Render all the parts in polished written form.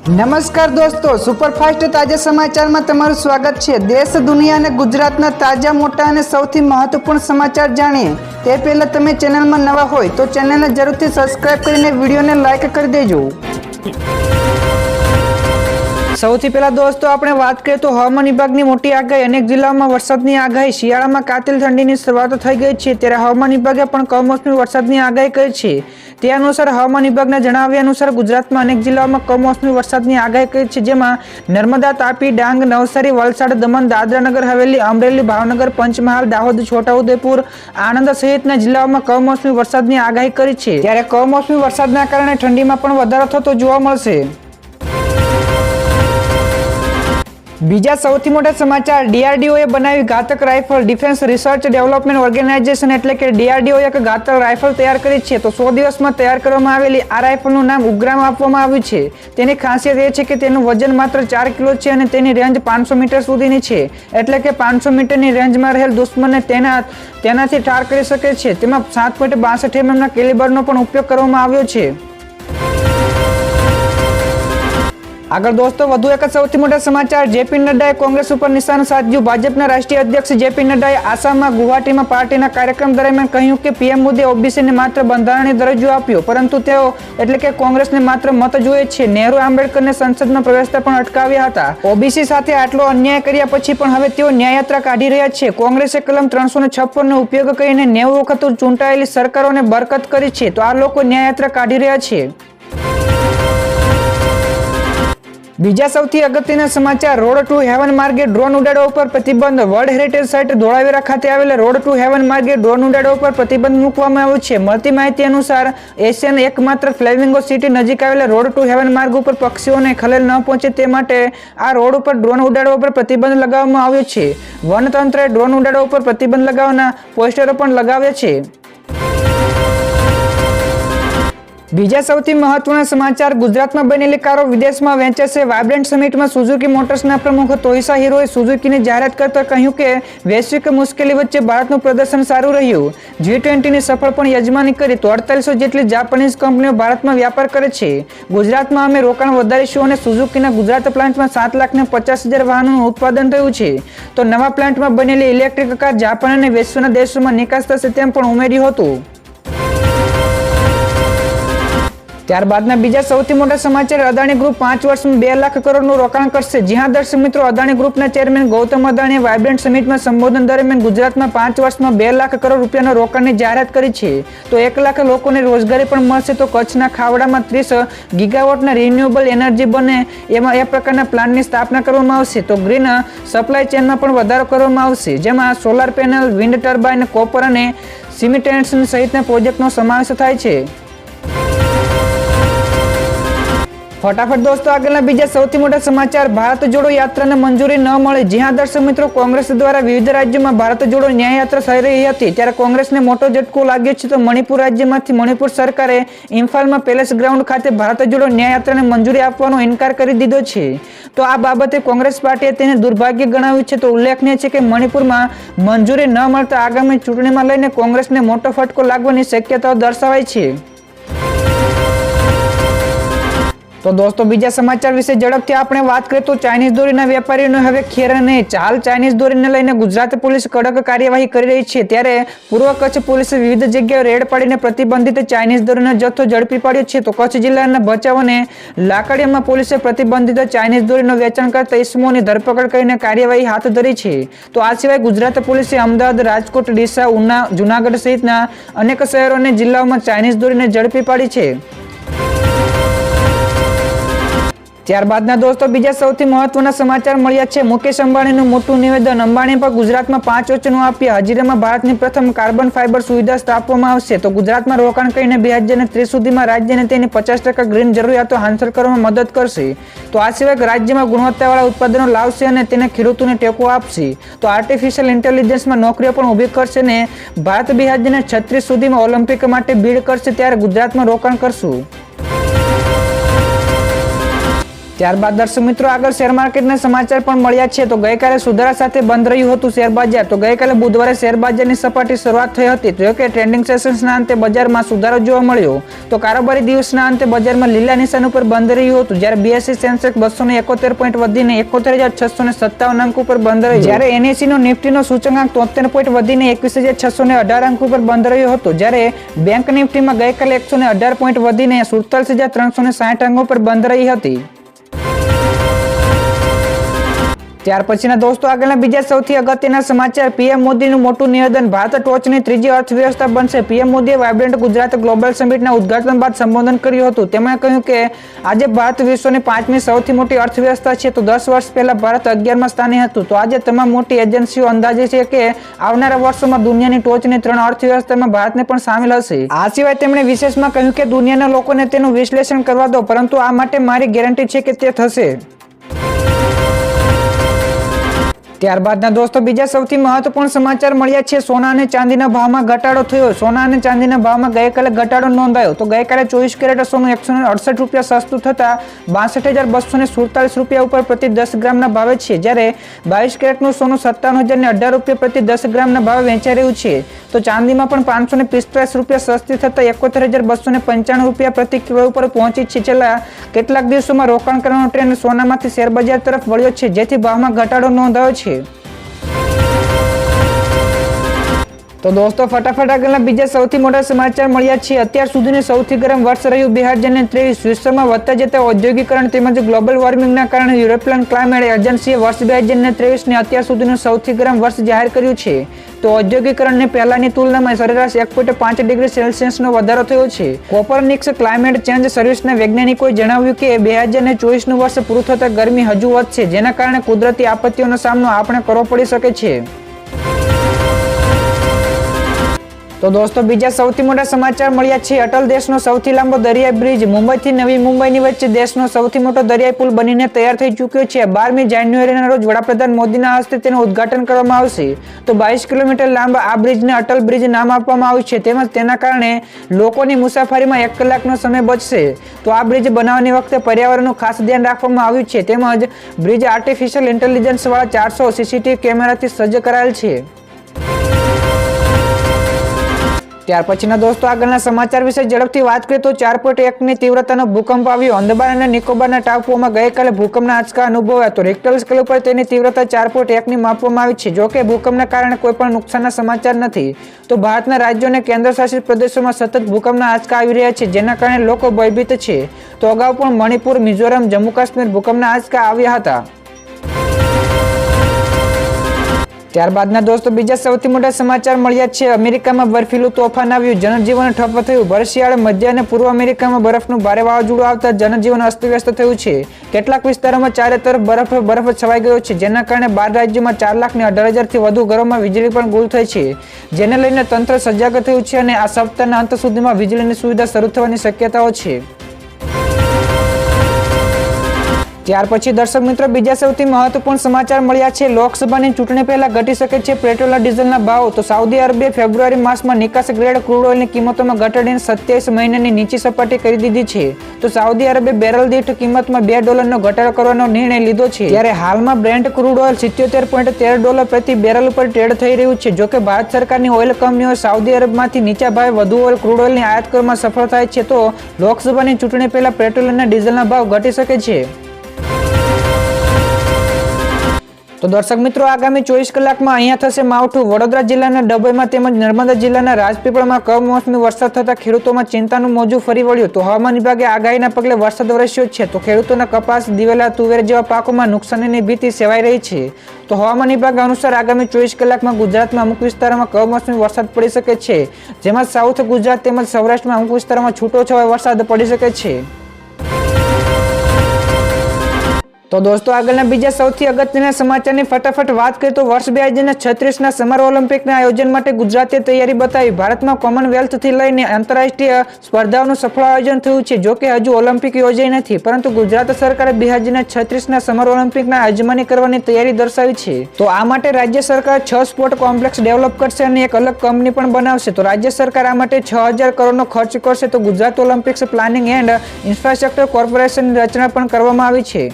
નમસ્કાર દોસ્તો, સુપરફાસ્ટ તાજા સમાચારમાં તમારું સ્વાગત છે। દેશ, દુનિયા અને ગુજરાતના તાજા, મોટા અને સૌથી મહત્વપૂર્ણ સમાચાર જાણીએ તે પહેલા તમે ચેનલમાં નવા હોય તો ચેનલને જરૂરથી સબસ્ક્રાઇબ કરીને વિડીયોને લાઇક કરી દેજો। સૌથી પહેલા દોસ્તો આપણે વાત કરીએ તો હવામાન વિભાગની મોટી આગાહી। અનેક જિલ્લાઓમાં વરસાદની આગાહી। શિયાળામાં કાતિલ ઠંડીની શરૂઆત થઈ ગઈ છે, ત્યારે હવામાન વિભાગે પણ કમોસમી વરસાદની આગાહી કરી છે। તે અનુસાર હવામાન વિભાગના જણાવ્યા અનુસાર ગુજરાતમાં અનેક જિલ્લાઓમાં કમોસમી વરસાદની આગાહી કરી છે, જેમાં નર્મદા, તાપી, ડાંગ, નવસારી, વલસાડ, દમણ, દાદરા નગર હવેલી, અમરેલી, ભાવનગર, પંચમહાલ, દાહોદ, છોટાઉદેપુર, આણંદ સહિતના જિલ્લાઓમાં કમોસમી વરસાદની આગાહી કરી છે। ત્યારે કમોસમી વરસાદના કારણે ઠંડીમાં પણ વધારો થતો જોવા મળશે। બીજા સૌથી મોટા સમાચાર, ડીઆરડીઓએ બનાવી ઘાતક rifle. Defence research development organisation એટલે કે ડીઆરડીઓ એક ઘાતક રાઇફલ તૈયાર કરી છે। તો 100 દિવસમાં તૈયાર કરવામાં આવેલી આ રાઇફલનું નામ ઉગ્રામ આપવામાં આવ્યું છે। તેની ખાસિયત એ છે કે તેનું વજન માત્ર 4 કિલો છે અને તેની રેન્જ 500 મીટર સુધીની છે, એટલે કે 500 મીટરની રેન્જમાં રહેલ દુશ્મનને તેનાથી ઠાર કરી શકે છે। તેમાં 7.62 mm કેલિબરનો પણ ઉપયોગ કરવામાં આવ્યો છે। આગળ દોસ્તો વધુ એક સૌથી મોટા સમાચાર, જેપી નડ્ડાએ કોંગ્રેસ ઉપર નિશાન સાધ્યું। ભાજપના રાષ્ટ્રીય અધ્યક્ષ જેપી નડ્ડાએ આસામમાં ગુવાહાટીમાં પાર્ટીના કાર્યક્રમ દરમિયાન કહ્યું કે પીએમ મોદીએ ઓબીસીને માત્ર બંધારણીય દરજ્જો આપ્યો, પરંતુ તેઓ એટલે કે કોંગ્રેસને માત્ર મત જોઈએ છે। નહેરુ આંબેડકરને સંસદમાં પ્રવેશતા પણ અટકાવ્યા હતા। ઓબીસી સાથે આટલો અન્યાય કર્યા પછી પણ હવે તેઓ ન્યાયયાત્રા કાઢી રહ્યા છે। કોંગ્રેસે કલમ 356 નો ઉપયોગ કરીને 90 વખત ચૂંટાયેલી સરકારોને બરકત કરી છે, તો આ લોકો ન્યાયયાત્રા કાઢી રહ્યા છે। બીજા સૌથી અગત્યના સમાચાર, રોડ ટુ હેવન માર્ગે ડ્રોન ઉડાડવા ઉપર પ્રતિબંધ। વર્લ્ડ હેરિટેજ સાઇટ ધોળાવીરા ખાતે આવેલા રોડ ટુ હેવન માર્ગે ડ્રોન ઉડાડવા ઉપર પ્રતિબંધ મૂકવામાં આવ્યો છે। મળતી માહિતી અનુસાર એશિયાના એકમાત્ર ફ્લેમિંગો સિટી નજીક આવેલા રોડ ટુ હેવન માર્ગ ઉપર પક્ષીઓને ખલેલ ન પહોંચે તે માટે આ રોડ ઉપર ડ્રોન ઉડાડવા ઉપર પ્રતિબંધ લગાવવામાં આવ્યો છે। વનતંત્રએ ડ્રોન ઉડાડવા ઉપર પ્રતિબંધ લગાવવાના પોસ્ટરો પણ લગાવ્યા છે। બીજા સૌથી મહત્વના સમાચાર, ગુજરાતમાં બનેલી કારો વિદેશમાં વેચાશે। વાઇબ્રન્ટ સમિટમાં સુઝુકી મોટર્સના પ્રમુખ તોહિસા હિરોએ સુઝુકીની જાહેરાત કરતા કહ્યું કે વૈશ્વિક મુશ્કેલી વચ્ચે ભારતનું પ્રદર્શન સારું રહ્યું। G20ની સફળ પણ યજમાની કરી, તો 4800 જેટલી જાપાનીઝ કંપનીઓ ભારતમાં વ્યાપાર કરે છે। ગુજરાતમાં અમે રોકાણ વધારીશું અને સુઝુકીના ગુજરાત પ્લાન્ટમાં 7,50,000 વાહનોનું ઉત્પાદન થયું છે, તો નવા પ્લાન્ટમાં બનેલી ઇલેક્ટ્રિક કાર જાપાન અને વિશ્વના દેશોમાં નિકાસ થશે તેમ પણ ઉમેર્યું હતું। ત્યારબાદના બીજા સૌથી મોટા સમાચાર, અદાણી ગ્રુપ 5 વર્ષમાં 2 લાખ કરોડનું રોકાણ કરશે। જી હા દર્શક મિત્રો, અદાણી ગ્રુપના ચેરમેન ગૌતમ અદાણીએ વાઇબ્રન્ટ સમિટમાં સંબોધન દરમિયાન ગુજરાતમાં 5 વર્ષમાં 2 લાખ કરોડ રૂપિયાના રોકાણની જાહેરાત કરી છે, તો 1 લાખ લોકોને રોજગારી પણ મળશે। તો કચ્છના ખાવડામાં 30 ગીગાવોટના રિન્યુએબલ એનર્જી બને એમાં એ પ્રકારના પ્લાન્ટની સ્થાપના કરવામાં આવશે। તો ગ્રીન સપ્લાય ચેનમાં પણ વધારો કરવામાં આવશે, જેમાં solar panel, wind turbine, copper અને સિમેન્ટેશન સહિતના પ્રોજેક્ટનો સમાવેશ થાય છે। ફટાફટ દોસ્તો આગળના બીજા સૌથી મોટા સમાચાર, ભારત જોડો યાત્રાને મંજૂરી ન મળે। જી હા દર્શક મિત્રો, કોંગ્રેસ દ્વારા વિવિધ રાજ્યોમાં ભારત જોડો ન્યાય યાત્રા થઈ રહી હતી, ત્યારે કોંગ્રેસને મોટો ઝટકો લાગ્યો છે। તો મણિપુર રાજ્યમાંથી મણિપુર સરકારે ઇમ્ફાલમાં પેલેસ ગ્રાઉન્ડ ખાતે ભારત જોડો ન્યાય યાત્રાને મંજૂરી આપવાનો ઇનકાર કરી દીધો છે। તો આ બાબતે કોંગ્રેસ પાર્ટીએ તેને દુર્ભાગ્ય ગણાવ્યું છે। તો ઉલ્લેખનીય છે કે મણિપુરમાં મંજૂરી ન મળતા આગામી ચૂંટણીમાં લઈને કોંગ્રેસને મોટો ફટકો લાગવાની શક્યતાઓ દર્શાવાય છે। તો દોસ્તો બીજા સમાચાર વિશે ઝડપથી આપણે વાત કરીએ તો ચાઇનીઝ દોરીના વેપારીઓને હવે ખેર નહીં। ચાલ ચાઇનીઝ દોરીને લઈને ગુજરાત પોલીસ કડક કાર્યવાહી કરી રહી છે, ત્યારે પૂર્વ કચ્છ પોલીસે વિવિધ જગ્યાએ રેડ પાડીને પ્રતિબંધિત ચાઇનીઝ દોરીનો જથ્થો ઝડપી પાડ્યો છે। તો કચ્છ જિલ્લાના ભચાઉ અને લાકડીયામાં પોલીસે પ્રતિબંધિત ચાઇનીઝ દોરીનું વેચાણ કરતા ઇસમોની ધરપકડ કરીને કાર્યવાહી હાથ ધરી છે। તો આ સિવાય ગુજરાત પોલીસે અમદાવાદ, રાજકોટ, ડીસા, ઉના, જુનાગઢ સહિતના અનેક શહેરો અને જિલ્લાઓમાં ચાઇનીઝ દોરીને ઝડપી પાડી છે। ત્યારબાદના દોસ્તો બીજા સૌથી મહત્વના સમાચાર મળ્યા છે, મુકેશ અંબાણીનું મોટું નિવેદન। અંબાણી પર ગુજરાતમાં 5 વચનો આપ્યા। હજીરામાં ભારતની પ્રથમ કાર્બન ફાઇબર સુવિધા સ્થાપવામાં આવશે। તો ગુજરાતમાં રોકાણ કરીને 2030 સુધીમાં રાજ્યને તેની 50% ગ્રીન જરૂરિયાતો હાંસલ કરવામાં મદદ કરશે। તો આ સિવાય રાજ્યમાં ગુણવત્તાવાળા ઉત્પાદનો લાવશે અને તેને ખેડૂતોને ટેકો આપશે। તો આર્ટિફિશિયલ ઇન્ટેલિજન્સમાં નોકરીઓ પણ ઊભી કરશે ને ભારત 2036 સુધીમાં ઓલિમ્પિક માટે બીડ કરશે, ત્યારે ગુજરાતમાં રોકાણ કરશું। ત્યારબાદ દર્શક મિત્રો આગળ શેર માર્કેટના સમાચાર પણ મળ્યા છે તો ગઈકાલે સુધારા સાથે બંધ રહ્યું હતું શેર બજાર. તો ગઈકાલે બુધવારે શેર બજારની સપાટી શરૂઆત થઈ હતી તો કે ટ્રેન્ડિંગ સેશન્સના અંતે બજારમાં સુધારો જોવા મળ્યો. તો કારોબારી દિવસના અંતે બજારમાં લીલા નિશાન ઉપર બંધ રહ્યું હતું, જ્યારે બીએસઈ સેન્સેક્સ 271 પોઈન્ટ વધીને 71,657 અંક ઉપર બંધ રહ્યું, જ્યારે NSE નો નિફ્ટીનો સૂચકાંક 73 પોઈન્ટ વધીને 21,618 અંક ઉપર બંધ રહ્યો હતો, જ્યારે બેંક નિફ્ટીમાં ગઈકાલે 118 પોઈન્ટ વધીને 47,360 અંક ઉપર બંધ રહી હતી. ત્યાર પછીના દોસ્તો આગળના બીજા સૌથી અગત્યના સમાચાર. પીએમ મોદીનું મોટું નિવેદન. ભારત ટોચની ત્રીજી અર્થવ્યવસ્થા બનશે. પીએમ મોદીએ વાઇબ્રન્ટ ગુજરાત ગ્લોબલ સમિટના ઉદ્ઘાટન બાદ સંબોધન કર્યું હતું. તેમણે કહ્યું કે આજે ભારત વિશ્વની 5મી સૌથી મોટી અર્થવ્યવસ્થા છે. તો 10 વર્ષ પહેલા ભારત 11મા સ્થાને હતું. તો આજે તમામ મોટી એજન્સીઓ અંદાજે છે કે આવનારા વર્ષોમાં દુનિયાની ટોચની 3 અર્થવ્યવસ્થામાં ભારતને પણ સામેલ હશે. આ સિવાય તેમણે વિશેષમાં કહ્યું કે દુનિયાના લોકોને તેનું વિશ્લેષણ કરવા દો, પરંતુ આ માટે મારી ગેરંટી છે કે તે થશે. ત્યારબાદના દોસ્તો બીજા સૌથી મહત્વપૂર્ણ સમાચાર મળ્યા છે. સોના અને ચાંદીના ભાવમાં ઘટાડો થયો. સોના અને ચાંદીના ભાવમાં ગઈકાલે ઘટાડો નોંધાયો. તો ગઈકાલે 24 કેરેટ સોનું 168 રૂપિયા સસ્તું થતા 62,247 રૂપિયા ઉપર પ્રતિ 10 ગ્રામના ભાવે છે, જ્યારે 22 કેરેટનું સોનું 57,018 રૂપિયા પ્રતિ 10 ગ્રામના ભાવે વેચાઈ રહ્યું છે. તો ચાંદીમાં પણ 545 રૂપિયા સસ્તી થતા 71,295 રૂપિયા પ્રતિ કિલો ઉપર પહોંચી છે. છેલ્લા કેટલાક દિવસોમાં રોકાણ કરવાનો ટ્રેન્ડ સોનામાંથી શેરબજાર તરફ વળ્યો છે, જેથી ભાવમાં ઘટાડો નોંધાયો છે. તો દોસ્તો ફટાફટ આગળના બીજા સૌથી મોટા સમાચાર મળ્યા છે. અત્યાર સુધીનું સૌથી ગરમ વર્ષ રહ્યું 2023. વિશ્વમાં વધતા જતા ઔદ્યોગિકરણ તેમજ ગ્લોબલ વોર્મિંગના કારણે યુરોપિયન ક્લાઇમેટ એજન્સીએ વર્ષ 2023ને અત્યાર સુધીનું સૌથી ગરમ વર્ષ જાહેર કર્યું છે. તો ઔદ્યોગિકરણને પહેલાની તુલનામાં સરેરાશ 1.5 ડિગ્રી સેલ્સિયસનો વધારો થયો છે. કોપરનિક્સ ક્લાઇમેટ ચેન્જ સર્વિસના વૈજ્ઞાનિકોએ જણાવ્યું કે 2024નું વર્ષ પૂરું થતાં ગરમી હજુ વધશે, જેના કારણે કુદરતી આપત્તિઓનો સામનો આપણે કરવો પડી શકે છે. તો દોસ્તો બીજા સૌથી મોટા સમાચાર મળ્યા છે. અટલ દેશનો સૌથી લાંબો દરિયાઈ બ્રિજ. મુંબઈથી નવી મુંબઈની વચ્ચે દેશનો સૌથી મોટો દરિયાઈ પુલ બનીને તૈયાર થઈ ચૂક્યો છે. 12મી જાન્યુઆરીના રોજ વડાપ્રધાન મોદીના હસ્તે તેનું ઉદ્ઘાટન કરવામાં આવશે. તો 22 કિલોમીટર લાંબા આ બ્રિજને અટલ બ્રિજ નામ આપવામાં આવ્યું છે. તેમજ તેના કારણે લોકોની મુસાફરીમાં 1 કલાકનો સમય બચશે. તો આ બ્રિજ બનાવવાની વખતે પર્યાવરણનું ખાસ ધ્યાન રાખવામાં આવ્યું છે. તેમજ બ્રિજ આર્ટિફિશિયલ ઇન્ટેલિજન્સ વાળા 400 CCTV કેમેરાથી સજ્જ કરાયેલ છે. ત્યાર પછીના દોસ્તો આગળના સમાચાર વિશે ઝડપથી વાત કરીએ તો 4.1ની તીવ્રતાનો ભૂકંપ આવ્યો. અંદમાન અને નિકોબારના ટાપુઓમાં ગઈકાલે ભૂકંપના આંચકા અનુભવાયા. તો રિક્ટર સ્કેલ ઉપર તેની તીવ્રતા 4.1ની માપવામાં આવી છે. જોકે ભૂકંપના કારણે કોઈ પણ નુકસાનના સમાચાર નથી. તો ભારતના રાજ્યો અને કેન્દ્ર શાસિત પ્રદેશોમાં સતત ભૂકંપના આંચકા આવી રહ્યા છે, જેના કારણે લોકો ભયભીત છે. તો અગાઉ પણ મણિપુર, મિઝોરમ, જમ્મુ કાશ્મીર ભૂકંપના આંચકા આવ્યા હતા. ત્યારબાદના દોસ્તો બીજા સૌથી મોટા સમાચાર મળ્યા છે. અમેરિકામાં બર્ફીલું તોફાન આવ્યું, જનજીવન ઠપ થયું. ભર શિયાળે મધ્ય અને પૂર્વ અમેરિકામાં બરફનું ભારે વાવાઝોડું આવતા જનજીવન અસ્તવ્યસ્ત થયું છે. કેટલાક વિસ્તારોમાં ચારે તરફ બરફ છવાઈ ગયો છે, જેના કારણે 12 રાજ્યોમાં 4,18,000થી વધુ ઘરોમાં વીજળી પણ ગુલ થઈ છે, જેને લઈને તંત્ર સજાગ થયું છે અને આ સપ્તાહના અંત સુધીમાં વીજળીની સુવિધા શરૂ થવાની શક્યતાઓ છે. ત્યાર પછી દર્શક મિત્રો બીજા સૌથી મહત્વપૂર્ણ સમાચાર મળ્યા છે. લોકસભાની ચૂંટણી પહેલા ઘટી શકે છે પેટ્રોલ અને ડીઝલના ભાવ. તો સાઉદી અરબે ફેબ્રુઆરી માસમાં નિકાસ ગ્રેડ ક્રૂડ ઓઇલની કિંમતોમાં ઘટાડીને 27 મહિનાની નીચી સપાટી કરી દીધી છે. તો સાઉદી અરબે બેરલ દીઠ કિંમતમાં $2 ઘટાડો કરવાનો નિર્ણય લીધો છે, ત્યારે હાલમાં બ્રેન્ટ ક્રૂડ ઓઇલ $77.13 પ્રતિ બેરલ ઉપર ટ્રેડ થઈ રહ્યું છે. જોકે ભારત સરકારની ઓઇલ કંપનીઓ સાઉદી અરબમાંથી નીચા ભાવે વધુ ઓઇલ ક્રૂડ ઓઇલની આયાત કરવામાં સફળ થાય છે. તો લોકસભાની ચૂંટણી પહેલા પેટ્રોલ અને ડીઝલના ભાવ ઘટી શકે છે. તો દર્શક મિત્રો આગામી 24 કલાકમાં અહીંયા થશે માવઠું. વડોદરા જિલ્લાના ડભોઈમાં તેમજ નર્મદા જિલ્લાના રાજપીપળામાં કમોસમી વરસાદ થતા ખેડૂતોમાં ચિંતાનું મોજું ફરી વળ્યું. તો હવામાન વિભાગે આગાહીના પગલે વરસાદ વરસ્યો છે. તો ખેડૂતોના કપાસ, દિવેલા, તુવેર જેવા પાકોમાં નુકસાનીની ભીતિ સેવાઈ રહી છે. તો હવામાન વિભાગ અનુસાર આગામી 24 કલાકમાં ગુજરાતમાં અમુક વિસ્તારોમાં કમોસમી વરસાદ પડી શકે છે, જેમાં સાઉથ ગુજરાત તેમજ સૌરાષ્ટ્રમાં અમુક વિસ્તારોમાં છૂટોછવાયો વરસાદ પડી શકે છે. તો દોસ્તો આગળના બીજા સૌથી અગત્યના સમાચારની ફટાફટ વાત કરીએ તો વર્ષ 2036ના સમર ઓલિમ્પિકના આયોજન માટે ગુજરાતે તૈયારી બતાવી. ભારતમાં કોમનવેલ્થથી લઈને આંતરરાષ્ટ્રીય સ્પર્ધાઓનું સફળ આયોજન થયું છે. જોકે હજુ ઓલિમ્પિક યોજાઈ નથી, પરંતુ ગુજરાત સરકારે 2036ના સમર ઓલિમ્પિકના આયોજન કરવાની તૈયારી દર્શાવી છે. તો આ માટે રાજ્ય સરકાર 6 સ્પોર્ટ કોમ્પ્લેક્સ ડેવલપ કરશે અને એક અલગ કંપની પણ બનાવશે. તો રાજ્ય સરકાર આ માટે 6000 કરોડનો ખર્ચ કરશે. તો Gujarat Olympics planning and infrastructure કોર્પોરેશનની રચના પણ કરવામાં આવી છે.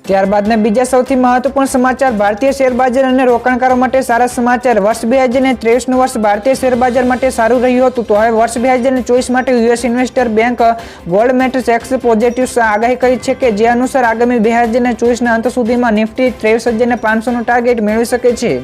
ત્યારબાદના બીજા સૌથી મહત્વપૂર્ણ સમાચાર ભારતીય શેરબજાર અને રોકાણકારો માટે સારા સમાચાર. વર્ષ 2023નું વર્ષ ભારતીય શેરબજાર માટે સારું રહ્યું હતું. તો હવે વર્ષ 2024 માટે યુએસ ઇન્વેસ્ટર બેંક ગોલ્ડમેન સેક્સે પોઝિટિવ આગાહી કરી છે કે જે અનુસાર આગામી 2024ના અંત સુધીમાં નિફ્ટી 23,500નો ટાર્ગેટ મેળવી શકે છે.